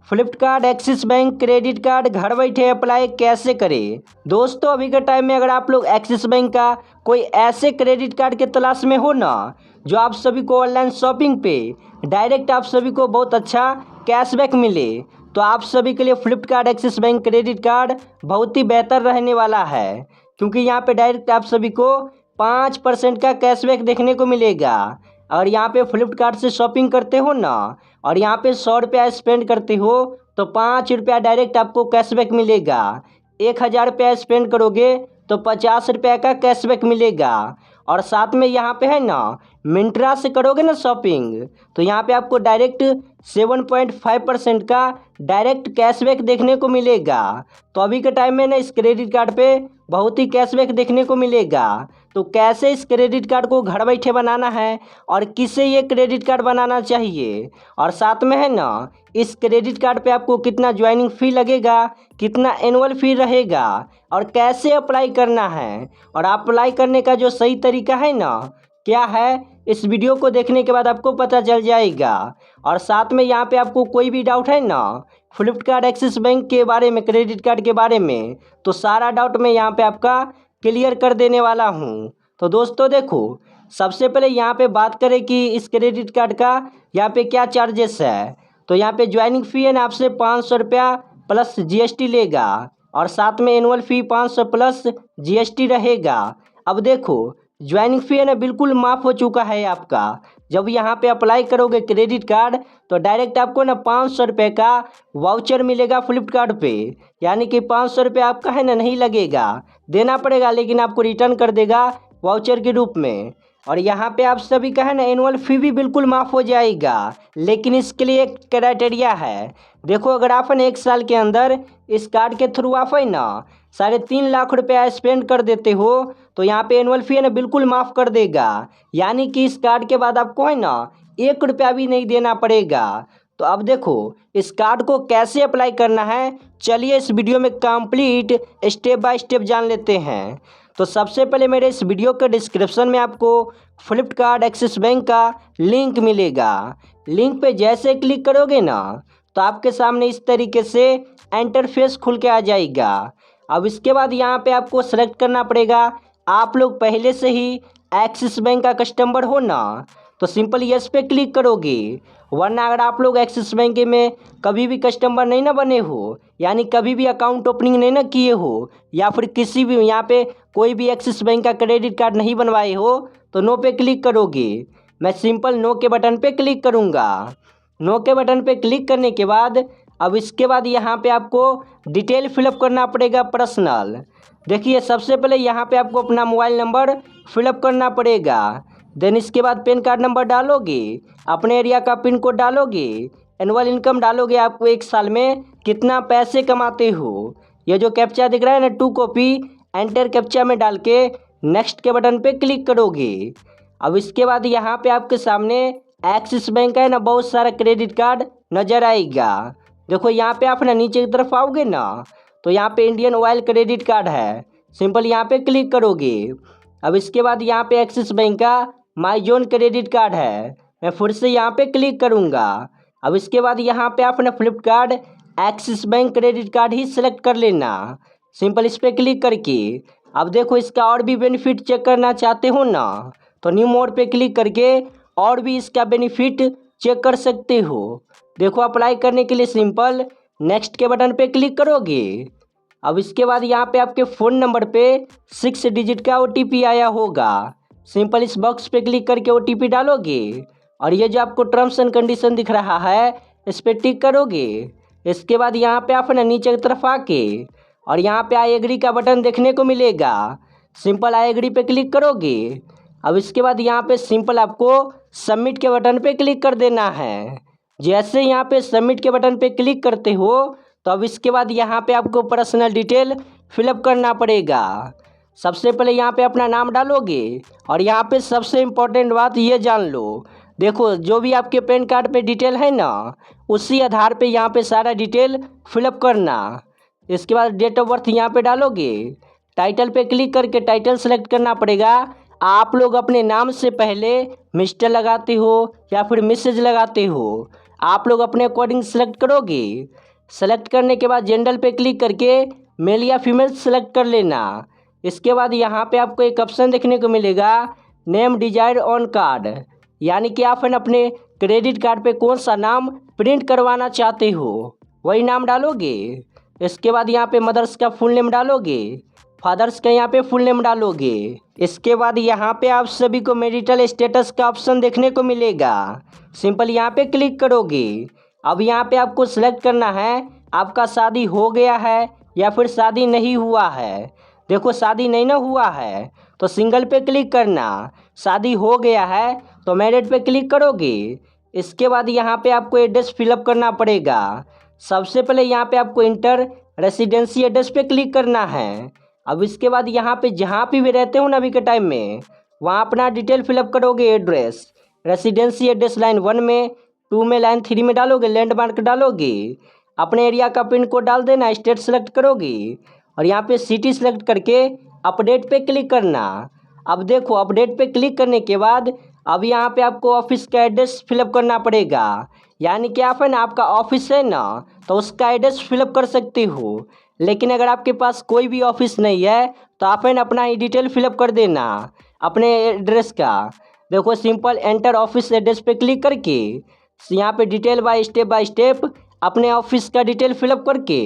Flipkart Axis bank credit card घर बैठे apply कैसे करें। दोस्तों अभी के टाइम में अगर आप लोग एक्सिस बैंक का कोई ऐसे क्रेडिट कार्ड के तलाश में हो ना, जो आप सभी को ऑनलाइन शॉपिंग पे डायरेक्ट आप सभी को बहुत अच्छा कैशबैक मिले, तो आप सभी के लिए Flipkart Axis bank credit card बहुत ही बेहतर रहने वाला है। क्योंकि यहाँ पे डायरेक्ट आप सभी को 5% का कैशबैक देखने को मिलेगा। और यहाँ पे फ्लिपकार्ट से शॉपिंग करते हो ना, और यहाँ पे 100 रुपया स्पेंड करते हो तो 5 रुपया डायरेक्ट आपको कैशबैक मिलेगा। 1000 रुपया स्पेंड करोगे तो 50 रुपया का कैशबैक मिलेगा। और साथ में यहाँ पे है ना, मिंत्रा से करोगे ना शॉपिंग, तो यहाँ पे आपको डायरेक्ट 7.5% का डायरेक्ट कैशबैक देखने को मिलेगा। तो अभी के टाइम में ना इस क्रेडिट कार्ड पे बहुत ही कैशबैक देखने को मिलेगा। तो कैसे इस क्रेडिट कार्ड को घर बैठे बनाना है और किसे ये क्रेडिट कार्ड बनाना चाहिए, और साथ में है ना इस क्रेडिट कार्ड पे आपको कितना ज्वाइनिंग फ़ी लगेगा, कितना एनुअल फ़ी रहेगा, और कैसे अप्लाई करना है, और अप्लाई करने का जो सही तरीका है ना क्या है, इस वीडियो को देखने के बाद आपको पता चल जाएगा। और साथ में यहाँ पे आपको कोई भी डाउट है ना फ्लिपकार्ट एक्सिस बैंक के बारे में, क्रेडिट कार्ड के बारे में, तो सारा डाउट मैं यहाँ पे आपका क्लियर कर देने वाला हूँ। तो दोस्तों देखो, सबसे पहले यहाँ पे बात करें कि इस क्रेडिट कार्ड का यहाँ पे क्या चार्जेस है। तो यहाँ पे ज्वाइनिंग फ़ी है ना आपसे 500 रुपया प्लस जीएसटी लेगा, और साथ में एनुअल फ़ी 500 प्लस जीएसटी रहेगा। अब देखो ज्वाइनिंग फ़ी है ना बिल्कुल माफ़ हो चुका है आपका। जब यहाँ पे अप्लाई करोगे क्रेडिट कार्ड तो डायरेक्ट आपको ना 500 रुपये का वाउचर मिलेगा फ्लिपकार्ट पे। यानी कि 500 रुपये आपका है ना नहीं लगेगा, देना पड़ेगा, लेकिन आपको रिटर्न कर देगा वाउचर के रूप में। और यहाँ पे आप सभी का है ना एनुअल फ़ी भी बिल्कुल माफ़ हो जाएगा, लेकिन इसके लिए एक क्राइटेरिया है। देखो अगर आप है 1 साल के अंदर इस कार्ड के थ्रू आप है ना 3.5 लाख रुपया स्पेंड कर देते हो, तो यहाँ पे एनुअल फ़ी है ना बिल्कुल माफ़ कर देगा। यानी कि इस कार्ड के बाद आपको है ना 1 रुपया भी नहीं देना पड़ेगा। तो अब देखो इस कार्ड को कैसे अप्लाई करना है, चलिए इस वीडियो में कंप्लीट स्टेप बाय स्टेप जान लेते हैं। तो सबसे पहले मेरे इस वीडियो के डिस्क्रिप्शन में आपको फ्लिपकार्ट एक्सिस बैंक का लिंक मिलेगा। लिंक पे जैसे क्लिक करोगे ना, तो आपके सामने इस तरीके से इंटरफेस खुल के आ जाएगा। अब इसके बाद यहाँ पे आपको सेलेक्ट करना पड़ेगा, आप लोग पहले से ही एक्सिस बैंक का कस्टमर हो ना, तो सिंपल यस पे क्लिक करोगे। वरना अगर आप लोग एक्सिस बैंक में कभी भी कस्टमर नहीं ना बने हो, यानी कभी भी अकाउंट ओपनिंग नहीं ना किए हो, या फिर किसी भी यहाँ पे कोई भी एक्सिस बैंक का क्रेडिट कार्ड नहीं बनवाए हो, तो नो पे क्लिक करोगे। मैं सिंपल नो के बटन पे क्लिक करूँगा। नो के बटन पे क्लिक करने के बाद अब इसके बाद यहाँ पे आपको डिटेल फिलअप करना पड़ेगा पर्सनल। देखिए सबसे पहले यहाँ पे आपको अपना मोबाइल नंबर फिलअप करना पड़ेगा। देन इसके बाद पैन कार्ड नंबर डालोगे, अपने एरिया का पिन कोड डालोगे, एनुअल इनकम डालोगे, आपको 1 साल में कितना पैसे कमाते हो। ये जो कैप्चा दिख रहा है ना 2 कॉपी, एंटर कैप्चा में डाल के नेक्स्ट के बटन पे क्लिक करोगे। अब इसके बाद यहाँ पे आपके सामने एक्सिस बैंक का है ना बहुत सारा क्रेडिट कार्ड नज़र आएगा। देखो यहाँ पे आप ना नीचे की तरफ आओगे ना, तो यहाँ पे इंडियन ऑयल क्रेडिट कार्ड है, सिंपल यहाँ पे क्लिक करोगे। अब इसके बाद यहाँ पे एक्सिस बैंक का माई जोन क्रेडिट कार्ड है, मैं फिर से यहाँ पे क्लिक करूँगा। अब इसके बाद यहाँ पे आप ना Flipkart Axis bank credit card ही सिलेक्ट कर लेना, सिंपल इस पर क्लिक करके। अब देखो इसका और भी बेनिफिट चेक करना चाहते हो ना, तो न्यू मोड पे क्लिक करके और भी इसका बेनिफिट चेक कर सकते हो। देखो अप्लाई करने के लिए सिंपल नेक्स्ट के बटन पे क्लिक करोगे। अब इसके बाद यहाँ पे आपके फ़ोन नंबर पे 6 डिजिट का OTP आया होगा, सिंपल इस बॉक्स पे क्लिक करके OTP डालोगे, और ये जो आपको टर्म्स एंड कंडीशन दिख रहा है इस पर टिक करोगे। इसके बाद यहाँ पे आप ना नीचे की तरफ आके और यहाँ पे आई एग्री का बटन देखने को मिलेगा, सिंपल आई एग्री पे क्लिक करोगे। अब इसके बाद यहाँ पे सिंपल आपको सबमिट के बटन पे क्लिक कर देना है। जैसे यहाँ पे सबमिट के बटन पे क्लिक करते हो, तो अब इसके बाद यहाँ पे आपको पर्सनल डिटेल फिलअप करना पड़ेगा। सबसे पहले यहाँ पे अपना नाम डालोगे, और यहाँ पे सबसे इम्पोर्टेंट बात ये जान लो, देखो जो भी आपके पैन कार्ड पे डिटेल है ना, उसी आधार पे यहाँ पे सारा डिटेल फिलअप करना। इसके बाद डेट ऑफ बर्थ यहाँ पे डालोगे, टाइटल पे क्लिक करके टाइटल सेलेक्ट करना पड़ेगा। आप लोग अपने नाम से पहले मिस्टर लगाते हो या फिर मिसेज लगाते हो, आप लोग अपने अकॉर्डिंग सेलेक्ट करोगे। सेलेक्ट करने के बाद जनरल पे क्लिक करके मेल या फीमेल सेलेक्ट कर लेना। इसके बाद यहाँ पे आपको एक ऑप्शन देखने को मिलेगा नेम डिजायर ऑन कार्ड, यानी कि आप अपने क्रेडिट कार्ड पे कौन सा नाम प्रिंट करवाना चाहते हो वही नाम डालोगे। इसके बाद यहाँ पे मदर्स का फुल नेम डालोगे, फादर्स का यहाँ पे फुल नेम डालोगे। इसके बाद यहाँ पे आप सभी को मैरिटल स्टेटस का ऑप्शन देखने को मिलेगा। सिंपल यहाँ पे क्लिक करोगे। अब यहाँ पे आपको सिलेक्ट करना है आपका शादी हो गया है या फिर शादी नहीं हुआ है। देखो शादी नहीं ना हुआ है तो सिंगल पे क्लिक करना, शादी हो गया है तो मैरिड पे क्लिक करोगे। इसके बाद यहाँ पे आपको एड्रेस फिलअप करना पड़ेगा। सबसे पहले यहाँ पे आपको इंटर रेसिडेंसी एड्रेस पे क्लिक करना है। अब इसके बाद यहाँ पे जहाँ भी रहते हो ना अभी के टाइम में वहाँ अपना डिटेल फिलअप करोगे। एड्रेस रेसिडेंसी एड्रेस लाइन 1 में, 2 में, लाइन 3 में डालोगे, लैंडमार्क डालोगे, अपने एरिया का पिन कोड डाल देना, स्टेट सेलेक्ट करोगे और यहाँ पे सिटी सेलेक्ट करके अपडेट पे क्लिक करना। अब देखो अपडेट पे क्लिक करने के बाद अब यहाँ पे आपको ऑफिस का एड्रेस फिलअप करना पड़ेगा, यानी कि आप है ना आपका ऑफिस है ना तो उसका एड्रेस फिलअप कर सकते हो। लेकिन अगर आपके पास कोई भी ऑफिस नहीं है तो आप है ना अपना ही डिटेल फिलअप कर देना अपने एड्रेस का। देखो सिंपल एंटर ऑफिस एड्रेस पे क्लिक करके यहाँ पे डिटेल बाय स्टेप अपने ऑफिस का डिटेल फिलअप करके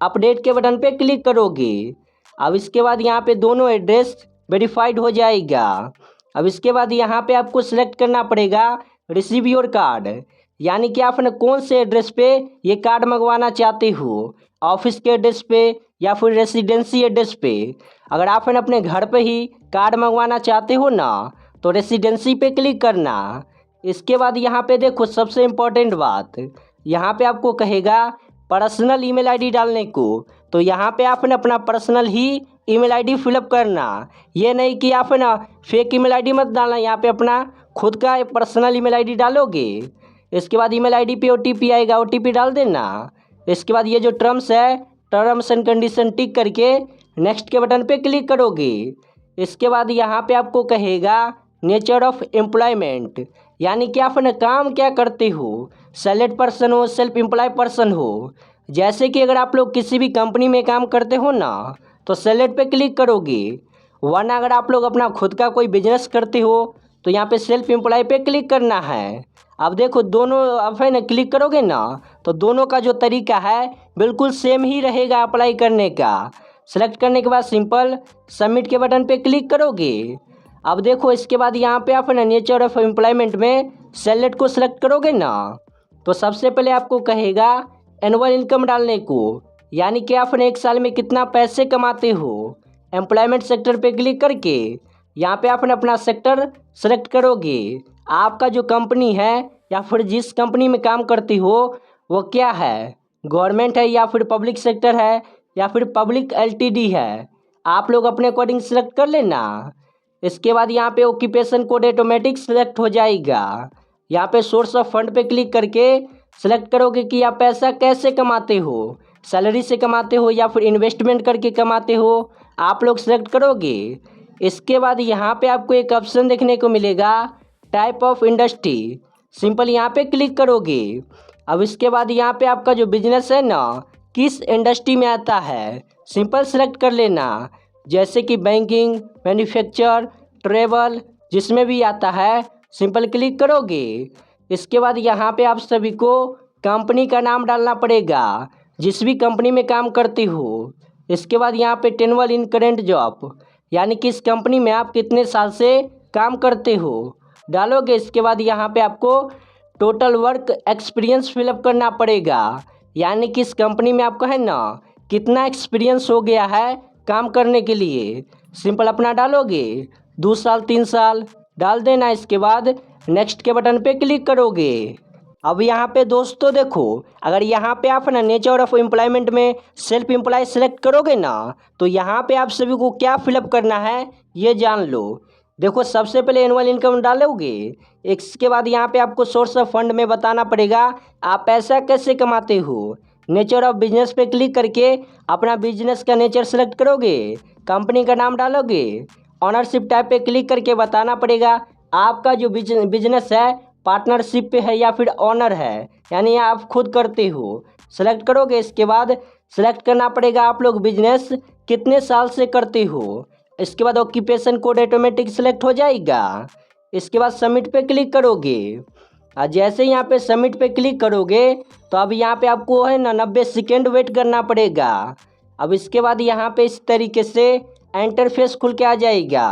अपडेट के बटन पे क्लिक करोगे। अब इसके बाद यहाँ पे दोनों एड्रेस वेरीफाइड हो जाएगा। अब इसके बाद यहाँ पे आपको सिलेक्ट करना पड़ेगा रिसीव योर कार्ड, यानी कि आप कौन से एड्रेस पे ये कार्ड मंगवाना चाहते हो, ऑफिस के एड्रेस पे या फिर रेसिडेंसी एड्रेस पे। अगर आप अपने घर पे ही कार्ड मंगवाना चाहते हो ना तो रेसिडेंसी पे क्लिक करना। इसके बाद यहाँ पे देखो सबसे इम्पोर्टेंट बात, यहाँ पे आपको कहेगा पर्सनल ईमेल आईडी डालने को, तो यहाँ पे आप अपना पर्सनल ही ईमेल आईडी फिलअप करना। ये नहीं कि आप फेक ईमेल आईडी मत डालना, यहाँ पे अपना खुद का पर्सनल ईमेल आईडी डालोगे। इसके बाद ईमेल आईडी पे OTP आएगा, OTP डाल देना। इसके बाद ये जो टर्म्स एंड कंडीशन टिक करके नेक्स्ट के बटन पे क्लिक करोगे। इसके बाद यहाँ पे आपको कहेगा नेचर ऑफ एम्प्लॉयमेंट, यानी कि आप काम क्या करते हो, सैलरीड पर्सन हो, सेल्फ एम्प्लॉय पर्सन हो। जैसे कि अगर आप लोग किसी भी कंपनी में काम करते हो ना तो सैलरीड पे क्लिक करोगे, वरना अगर आप लोग अपना खुद का कोई बिजनेस करते हो तो यहाँ पे सेल्फ एम्प्लॉय पे क्लिक करना है। अब देखो दोनों आप है ना क्लिक करोगे ना तो दोनों का जो तरीका है बिल्कुल सेम ही रहेगा अप्लाई करने का। सेलेक्ट करने के बाद सिंपल सबमिट के बटन पे क्लिक करोगे। अब देखो इसके बाद यहाँ पे आप है ना नेचर ऑफ एम्प्लॉयमेंट में सैलरीड को सिलेक्ट करोगे ना तो सबसे पहले आपको कहेगा एनुअल इनकम डालने को, यानी कि आप एक साल में कितना पैसे कमाते हो। एम्प्लॉयमेंट सेक्टर पे क्लिक करके यहाँ पे आप अपना सेक्टर सेलेक्ट करोगे। आपका जो कंपनी है या फिर जिस कंपनी में काम करती हो वो क्या है, गवर्नमेंट है या फिर पब्लिक सेक्टर है या फिर पब्लिक LTD है, आप लोग अपने अकॉर्डिंग सेलेक्ट कर लेना। इसके बाद यहाँ पे ऑक्यूपेशन कोड ऑटोमेटिक सेलेक्ट हो जाएगा। यहाँ पे सोर्स ऑफ फंड पे क्लिक करके सेलेक्ट करोगे कि आप पैसा कैसे कमाते हो, सैलरी से कमाते हो या फिर इन्वेस्टमेंट करके कमाते हो, आप लोग सेलेक्ट करोगे। इसके बाद यहाँ पे आपको एक ऑप्शन देखने को मिलेगा टाइप ऑफ इंडस्ट्री, सिंपल यहाँ पे क्लिक करोगे। अब इसके बाद यहाँ पे आपका जो बिजनेस है ना किस इंडस्ट्री में आता है सिंपल सेलेक्ट कर लेना, जैसे कि बैंकिंग, मैन्युफैक्चर, ट्रेवल, जिसमें भी आता है सिंपल क्लिक करोगे। इसके बाद यहाँ पे आप सभी को कंपनी का नाम डालना पड़ेगा जिस भी कंपनी में काम करते हो। इसके बाद यहाँ पे टेनवल इन करेंट जॉब, यानी कि इस कंपनी में आप कितने साल से काम करते हो डालोगे। इसके बाद यहाँ पे आपको टोटल वर्क एक्सपीरियंस फिलअप करना पड़ेगा, यानी कि इस कंपनी में आपका है ना कितना एक्सपीरियंस हो गया है काम करने के लिए। सिंपल अपना डालोगे, 2 साल 3 साल डाल देना। इसके बाद नेक्स्ट के बटन पे क्लिक करोगे। अब यहाँ पे दोस्तों देखो, अगर यहाँ पे आप ना नेचर ऑफ एम्प्लॉयमेंट में सेल्फ एम्प्लॉय सेलेक्ट करोगे ना तो यहाँ पे आप सभी को क्या फिलअप करना है ये जान लो। देखो सबसे पहले एनुअल इनकम डालोगे, इसके बाद यहाँ पे आपको सोर्स ऑफ फंड में बताना पड़ेगा आप पैसा कैसे कमाते हो। नेचर ऑफ बिजनेस पे क्लिक करके अपना बिजनेस का नेचर सेलेक्ट करोगे, कंपनी का नाम डालोगे, ऑनरशिप टाइप पे क्लिक करके बताना पड़ेगा आपका जो बिजनेस है पार्टनरशिप पे है या फिर ऑनर है, यानी आप खुद करते हो, सेलेक्ट करोगे। इसके बाद सेलेक्ट करना पड़ेगा आप लोग बिजनेस कितने साल से करते हो। इसके बाद ऑक्यूपेशन कोड ऑटोमेटिक सेलेक्ट हो जाएगा। इसके बाद सबमिट पे क्लिक करोगे और जैसे यहाँ पे सबमिट पे क्लिक करोगे तो अब यहाँ पे आपको है ना 90 सेकेंड वेट करना पड़ेगा। अब इसके बाद यहाँ पे इस तरीके से इंटरफेस खुल के आ जाएगा।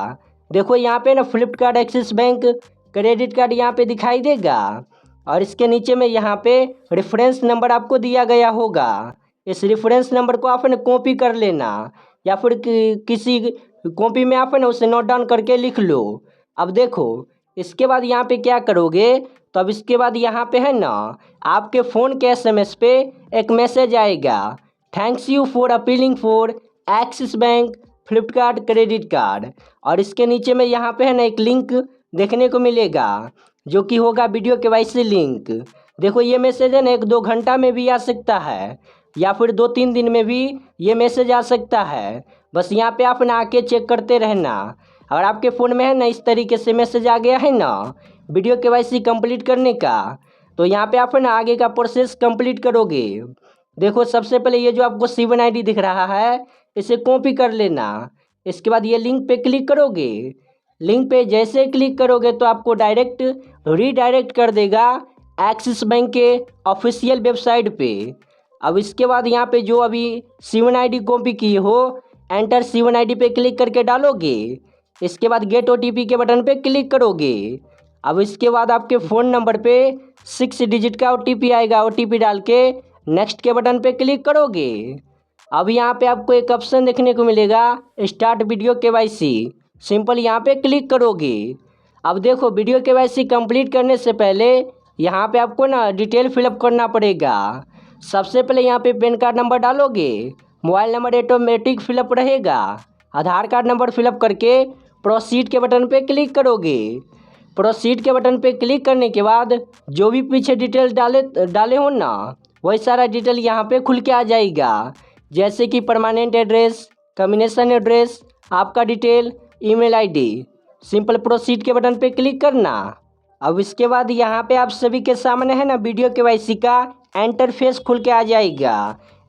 देखो यहाँ पे ना Flipkart Axis bank credit card यहाँ पे दिखाई देगा और इसके नीचे में यहाँ पे रेफरेंस नंबर आपको दिया गया होगा। इस रेफरेंस नंबर को आपने कॉपी कर लेना या फिर किसी कॉपी में आपने उसे नोट डाउन करके लिख लो। अब देखो इसके बाद यहाँ पे क्या करोगे, तो अब इसके बाद यहाँ पे है ना आपके फ़ोन के SMS पे एक मैसेज आएगा, thanks you for appealing for axis bank Flipkart credit card. और इसके नीचे में यहाँ पे है ना एक लिंक देखने को मिलेगा जो कि होगा वीडियो KYC लिंक। देखो ये मैसेज है ना 1-2 घंटा में भी आ सकता है या फिर 2-3 दिन में भी ये मैसेज आ सकता है। बस यहाँ पे आप ना आके चेक करते रहना। अगर आपके फ़ोन में है ना इस तरीके से मैसेज आ गया है ना वीडियो KYC कंप्लीट करने का, तो यहाँ पे आप ना आगे का प्रोसेस कंप्लीट करोगे। देखो सबसे पहले ये जो आपको C1 ID दिख रहा है इसे कॉपी कर लेना। इसके बाद ये लिंक पे क्लिक करोगे। लिंक पे जैसे क्लिक करोगे तो आपको डायरेक्ट रीडायरेक्ट कर देगा एक्सिस बैंक के ऑफिशियल वेबसाइट पे। अब इसके बाद यहाँ पे जो अभी C1 ID कॉपी किए हो एंटर C1 ID पे क्लिक करके डालोगे। इसके बाद गेट OTP के बटन पे क्लिक करोगे। अब इसके बाद आपके फ़ोन नंबर पे 6 डिजिट का OTP आएगा। OTP डाल के नेक्स्ट के बटन पे क्लिक करोगे। अब यहाँ पे आपको एक ऑप्शन देखने को मिलेगा स्टार्ट वीडियो KYC, सिंपल यहाँ पे क्लिक करोगे। अब देखो वीडियो KYC कंप्लीट करने से पहले यहाँ पे आपको ना डिटेल फिलअप करना पड़ेगा। सबसे पहले यहाँ पे पैन कार्ड नंबर डालोगे, मोबाइल नंबर ऑटोमेटिक फिलअप रहेगा, आधार कार्ड नंबर फिलअप करके प्रोसीड के बटन पे क्लिक करोगे। प्रोसीड के बटन पे क्लिक करने के बाद जो भी पीछे डिटेल डाले हो ना वही सारा डिटेल यहाँ पे खुल के आ जाएगा, जैसे कि परमानेंट एड्रेस, कॉम्बिनेशन एड्रेस, आपका detail, email ID। Simple proceed के बटन पे क्लिक करना। अब इसके बाद यहाँ पे आप सभी के सामने है ना वीडियो KYC का इंटरफेस खुल के आ जाएगा।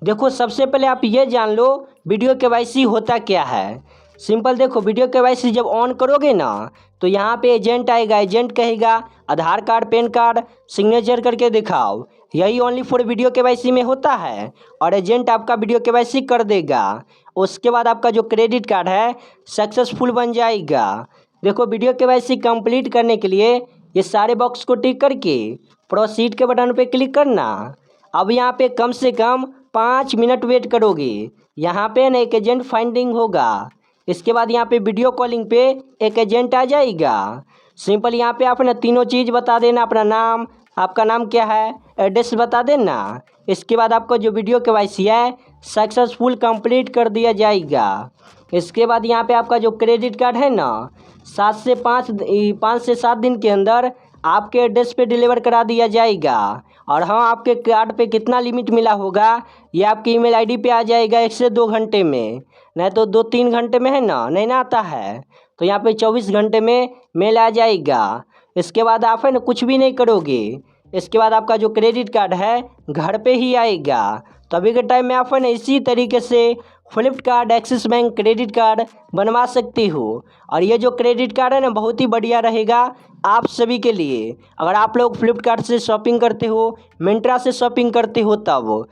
देखो सबसे पहले आप ये जान लो वीडियो KYC होता क्या है। सिंपल देखो वीडियो KYC जब ऑन करोगे ना तो यहाँ पे एजेंट आएगा। एजेंट कहेगा आधार कार्ड, पैन कार्ड, सिग्नेचर करके दिखाओ। यही ओनली फॉर वीडियो KYC में होता है और एजेंट आपका वीडियो KYC कर देगा। उसके बाद आपका जो क्रेडिट कार्ड है सक्सेसफुल बन जाएगा। देखो वीडियो KYC कंप्लीट करने के लिए ये सारे बॉक्स को टिक करके प्रोसीड के बटन पे क्लिक करना। अब यहाँ पे कम से कम 5 मिनट वेट करोगे। यहाँ पे ना एक एजेंट फाइंडिंग होगा। इसके बाद यहाँ पे वीडियो कॉलिंग पे एक एजेंट आ जाएगा। सिंपल यहाँ पे आप ना तीनों चीज़ बता देना, अपना नाम, आपका नाम क्या है, एड्रेस बता देना। इसके बाद आपका जो वीडियो KYC है सक्सेसफुल कंप्लीट कर दिया जाएगा। इसके बाद यहाँ पे आपका जो क्रेडिट कार्ड है ना 5 से 7 दिन के अंदर आपके एड्रेस पे डिलीवर करा दिया जाएगा। और हाँ, आपके कार्ड पे कितना लिमिट मिला होगा ये आपकी ईमेल ID पे आ जाएगा 1 से 2 घंटे में, नहीं तो 2-3 घंटे में है ना नहीं ना आता है, तो यहाँ पे 24 घंटे में मेल आ जाएगा। इसके बाद आप है ना कुछ भी नहीं करोगे। इसके बाद आपका जो क्रेडिट कार्ड है घर पे ही आएगा। तो अभी के टाइम में आप है ना इसी तरीके से Flipkart Axis bank credit card बनवा सकते हो। और ये जो क्रेडिट कार्ड है ना बहुत ही बढ़िया रहेगा आप सभी के लिए। अगर आप लोग फ्लिपकार्ट से शॉपिंग करते हो, मिंत्रा से शॉपिंग करते हो तब